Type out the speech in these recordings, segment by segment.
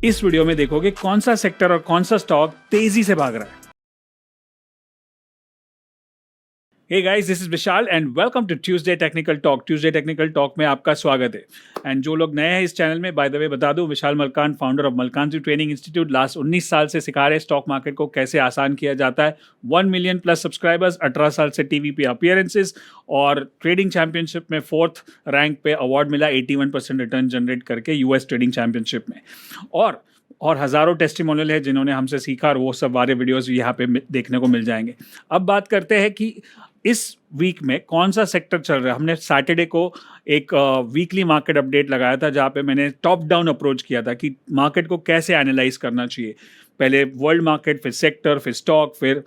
इस वीडियो में देखोगे कौन सा सेक्टर और कौन सा स्टॉक तेजी से भाग रहा है। Hey guys, this is Vishal and welcome to Tuesday technical talk. Tuesday technical talk में आपका स्वागत है। एंड जो लोग नए हैं इस चैनल में, बाय द वे बता दूं, Vishal Malkan, founder of Malkan training institute, last 19 साल से सिखा रहे स्टॉक मार्केट को कैसे आसान किया जाता है। 1 मिलियन प्लस सब्सक्राइबर्स, 18 साल से टीवी पे अपीयरेंसेस और ट्रेडिंग चैंपियनशिप में 4th रैंक पे अवार्ड मिला 81% रिटर्न जनरेट करके यूएस ट्रेडिंग चैंपियनशिप में। और हज़ारों टेस्टिमोनियल है जिन्होंने हमसे सीखा, और वो सब वाले वीडियोस यहाँ पे देखने को मिल जाएंगे। अब बात करते हैं कि इस वीक में कौन सा सेक्टर चल रहा है। हमने सैटरडे को एक वीकली मार्केट अपडेट लगाया था जहाँ पे मैंने टॉप डाउन अप्रोच किया था कि मार्केट को कैसे एनालाइज करना चाहिए। पहले वर्ल्ड मार्केट, फिर सेक्टर, फिर स्टॉक, फिर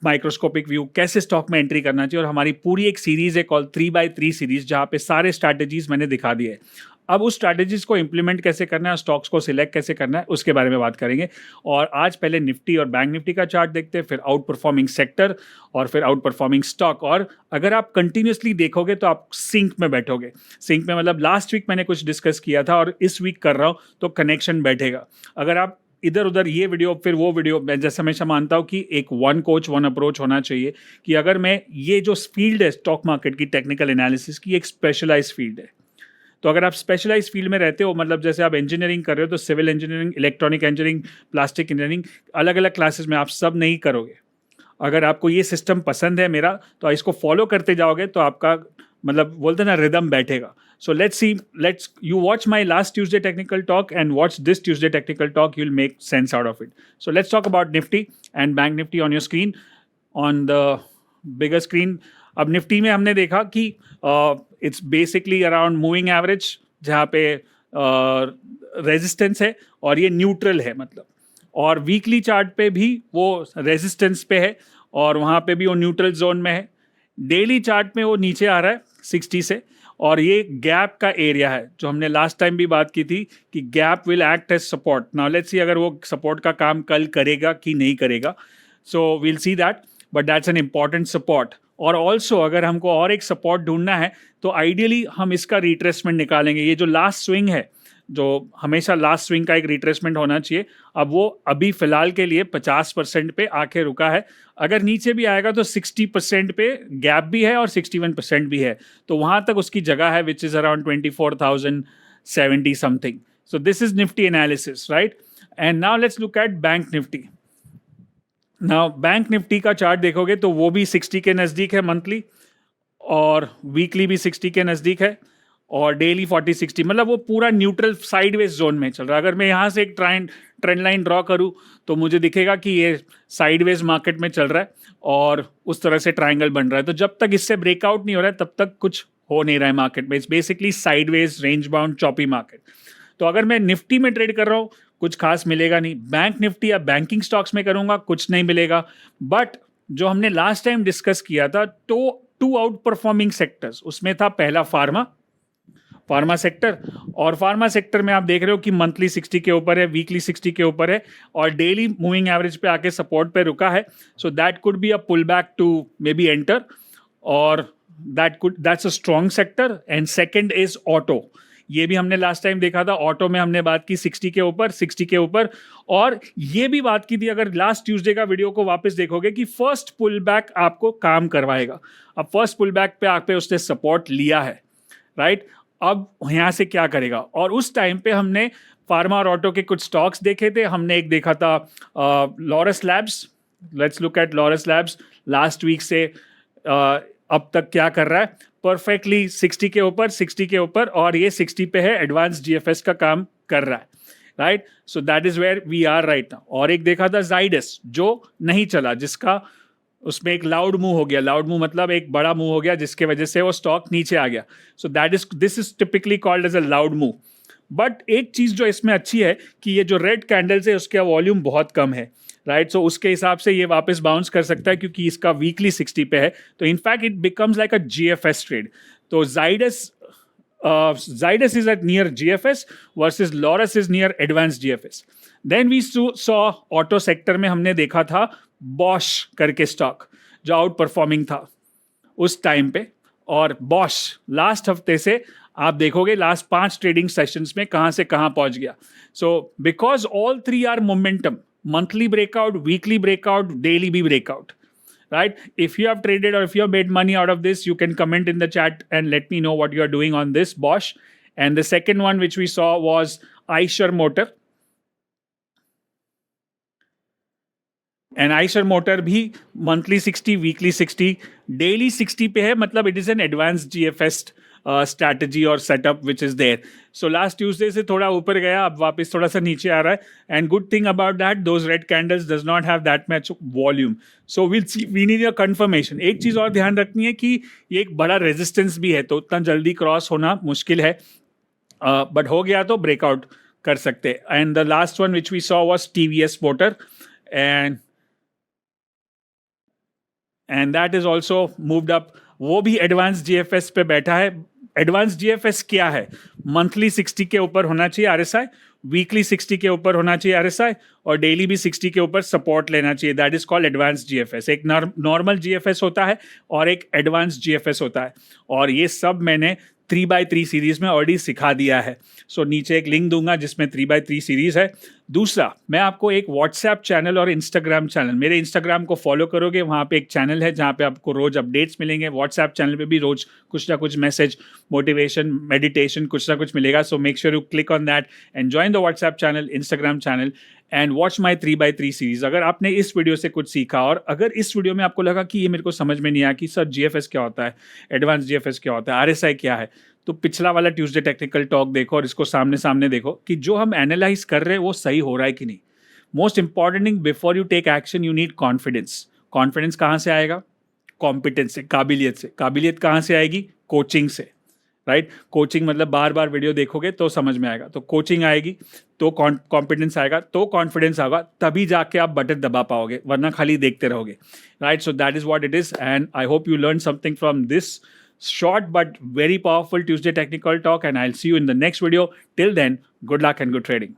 माइक्रोस्कोपिक व्यू, कैसे स्टॉक में एंट्री करना चाहिए। और हमारी पूरी एक सीरीज़ है कॉल 3x3 सीरीज़, जहाँ पे सारे स्ट्रैटेजीज मैंने दिखा दिए है। अब उस स्ट्रैटेजीज को इंप्लीमेंट कैसे करना है, स्टॉक्स को सिलेक्ट कैसे करना है, उसके बारे में बात करेंगे। और आज पहले निफ्टी और बैंक निफ्टी का चार्ट देखते हैं, फिर आउट परफॉर्मिंग सेक्टर और फिर आउट परफॉर्मिंग स्टॉक। और अगर आप कंटिन्यूसली देखोगे तो आप सिंक में बैठोगे। सिंक में मतलब लास्ट वीक मैंने कुछ डिस्कस किया था और इस वीक कर रहा हूँ तो कनेक्शन बैठेगा। अगर आप इधर उधर ये वीडियो फिर वो वीडियो, मैं जैसे हमेशा मानता हूँ कि एक वन कोच वन अप्रोच होना चाहिए। कि अगर मैं ये जो फील्ड है स्टॉक मार्केट की, टेक्निकल एनालिसिस की, एक स्पेशलाइज फील्ड है। तो अगर आप स्पेशलाइज फील्ड में रहते हो, मतलब जैसे आप इंजीनियरिंग कर रहे हो तो civil engineering, electronic engineering, plastic engineering, अलग अलग क्लासेस में आप सब नहीं करोगे। अगर आपको ये सिस्टम पसंद है मेरा, तो इसको फॉलो करते जाओगे तो आपका मतलब बोलते ना रिदम बैठेगा। So let's you watch my last Tuesday technical talk and watch this Tuesday technical talk. You'll make sense out of it. So let's talk about Nifty and Bank Nifty on your screen, on the bigger screen. अब Nifty में हमने देखा कि it's basically around moving average, जहाँ पे resistance है और ये न्यूट्रल है मतलब। और वीकली चार्ट पे भी वो रेजिस्टेंस पे है और वहाँ पे भी वो न्यूट्रल जोन में है। डेली चार्ट में वो नीचे आ रहा है 60 से, और ये गैप का एरिया है जो हमने लास्ट टाइम भी बात की थी कि gap will act as support. Now let's see अगर वो सपोर्ट का काम कल करेगा कि नहीं करेगा। So we'll see that, but that's an important support. और ऑल्सो अगर हमको और एक सपोर्ट ढूंढना है तो आइडियली हम इसका रिट्रेसमेंट निकालेंगे। ये जो लास्ट स्विंग है, जो हमेशा लास्ट स्विंग का एक रिट्रेसमेंट होना चाहिए, अब वो अभी फिलहाल के लिए 50% पे आके रुका है। अगर नीचे भी आएगा तो 60% पे गैप भी है और 61% भी है, तो वहाँ तक उसकी जगह है, which is around 24,070 something. So this is Nifty analysis, right. And now let's look at bank Nifty. Now bank Nifty का चार्ट देखोगे तो वो भी 60 के नज़दीक है मंथली, और वीकली भी 60 के नज़दीक है, और डेली 40-60, मतलब वो पूरा न्यूट्रल साइडवेज जोन में चल रहा है। अगर मैं यहाँ से एक ट्रेंड लाइन ड्रॉ करूँ तो मुझे दिखेगा कि ये साइडवेज मार्केट में चल रहा है और उस तरह से ट्राइंगल बन रहा है। तो जब तक इससे ब्रेकआउट नहीं हो रहा है तब तक कुछ हो नहीं रहा है मार्केट में। It's basically sideways, range bound, choppy market. तो अगर मैं निफ्टी में ट्रेड कर रहा हूँ कुछ खास मिलेगा नहीं। बैंक निफ्टी या बैंकिंग स्टॉक्स में करूँगा कुछ नहीं मिलेगा। बट जो हमने लास्ट टाइम डिस्कस किया था तो 2 आउट परफॉर्मिंग सेक्टर्स, उसमें था पहला फार्मा सेक्टर। और फार्मा सेक्टर में आप देख रहे हो कि मंथली 60 के ऊपर है, वीकली 60 के ऊपर है, और डेली मूविंग एवरेज पे आके सपोर्ट पे रुका है। So that could be a pull back to maybe enter, और that's a strong sector. And second is auto. ये भी हमने लास्ट टाइम देखा था, ऑटो में हमने बात की 60 के ऊपर। और ये भी बात की थी, अगर लास्ट ट्यूसडे का वीडियो को वापस देखोगे, कि फर्स्ट पुल बैक आपको काम करवाएगा। अब फर्स्ट पुल बैक पे आके उसने सपोर्ट लिया है, राइट। अब यहाँ से क्या करेगा। और उस टाइम पे हमने फार्मा और ऑटो के कुछ स्टॉक्स देखे थे। हमने एक देखा था Laurus Labs. Let's look at Laurus Labs last week से अब तक क्या कर रहा है। परफेक्टली 60 के ऊपर, और ये 60 पे है, एडवांस जीएफएस का काम कर रहा है, right. So that is where we are right now. और एक देखा था जाइडस, जो नहीं चला, जिसका उसमें एक लाउड मूव हो गया। लाउड मूव मतलब एक बड़ा मूव हो गया जिसके वजह से वो स्टॉक नीचे आ गया। So this is typically called as a loud move. बट एक चीज जो इसमें अच्छी है कि ये जो रेड कैंडल्स है उसका वॉल्यूम बहुत कम है, राइट। सो उसके हिसाब से ये वापस बाउंस कर सकता है क्योंकि इसका वीकली 60 पे है। तो in fact it becomes like a GFS trade. तो Zydus is at near GFS versus Loras is near advanced GFS. Then we saw auto sector में हमने देखा था Bosch करके स्टॉक जो आउट परफॉर्मिंग था उस टाइम पे, और Bosch लास्ट हफ्ते से आप देखोगे लास्ट 5 ट्रेडिंग सेशंस में कहां से कहां पहुंच गया. So because all 3 are momentum, monthly breakout, weekly breakout, daily भी breakout, right? If you have traded or if you have made money out of this, you can comment in the chat and let me know what you are doing on this Bosch. And the second one which we saw was Eicher Motor. And Eicher Motor भी monthly 60, weekly 60, daily 60 पे है, मतलब it is an advanced GFS strategy और setup which is there. So last Tuesday से थोड़ा ऊपर गया, अब वापस थोड़ा सा नीचे आ रहा है. And good thing about that, those red candles does not have that much volume. So we'll see, we need a confirmation. एक चीज़ और ध्यान रखनी है कि ये एक बड़ा resistance भी है, तो उतना जल्दी क्रॉस होना मुश्किल है, बट हो गया तो ब्रेकआउट कर सकते हैं. And the last one which we saw was TVS Motor, and that is also moved up. वो भी एडवांस GFS पे बैठा है. एडवांस GFS क्या है? मंथली 60 के ऊपर होना चाहिए RSI, वीकली 60 के ऊपर होना चाहिए RSI, और डेली भी 60 के ऊपर सपोर्ट लेना चाहिए. That is called advance GFS. एक नॉर्मल GFS होता है और एक एडवांस GFS होता है, और ये सब मैंने 3x3 सीरीज में ऑलरेडी सिखा दिया है. सो नीचे एक लिंक दूंगा जिसमें 3x3 सीरीज है. दूसरा, मैं आपको एक व्हाट्सएप चैनल और इंस्टाग्राम चैनल, मेरे इंस्टाग्राम को फॉलो करोगे, वहाँ पे एक चैनल है जहाँ पे आपको रोज अपडेट्स मिलेंगे. व्हाट्सएप चैनल पे भी रोज कुछ ना कुछ मैसेज, मोटिवेशन, मेडिटेशन, कुछ ना कुछ मिलेगा. So make sure you click on that and join the WhatsApp channel, Instagram channel, and watch my 3x3 series. अगर आपने इस वीडियो से कुछ सीखा, और अगर इस वीडियो में आपको लगा कि ये मेरे को समझ में नहीं आया कि सर GFS क्या होता है, एडवांस GFS क्या होता है, RSI क्या है, तो पिछला वाला ट्यूसडे टेक्निकल टॉक देखो और इसको सामने सामने देखो कि जो हम एनालाइज कर रहे हैं वो सही हो रहा है कि नहीं. Most important thing, before you take action you need confidence. Confidence कहाँ से आएगा? कॉम्पिटेंस से, काबिलियत से. काबिलियत कहाँ से आएगी? कोचिंग से, राइट? कोचिंग मतलब बार बार वीडियो देखोगे तो समझ में आएगा. तो कोचिंग आएगी तो कॉन्फिडेंस आएगा, तो कॉन्फिडेंस आएगा, तभी जाके आप बटन दबा पाओगे, वरना खाली देखते रहोगे, right? So that is what it is, and I hope you learn something from this short but very powerful Tuesday technical talk, and I'll see you in the next video. Till then, good luck and good trading.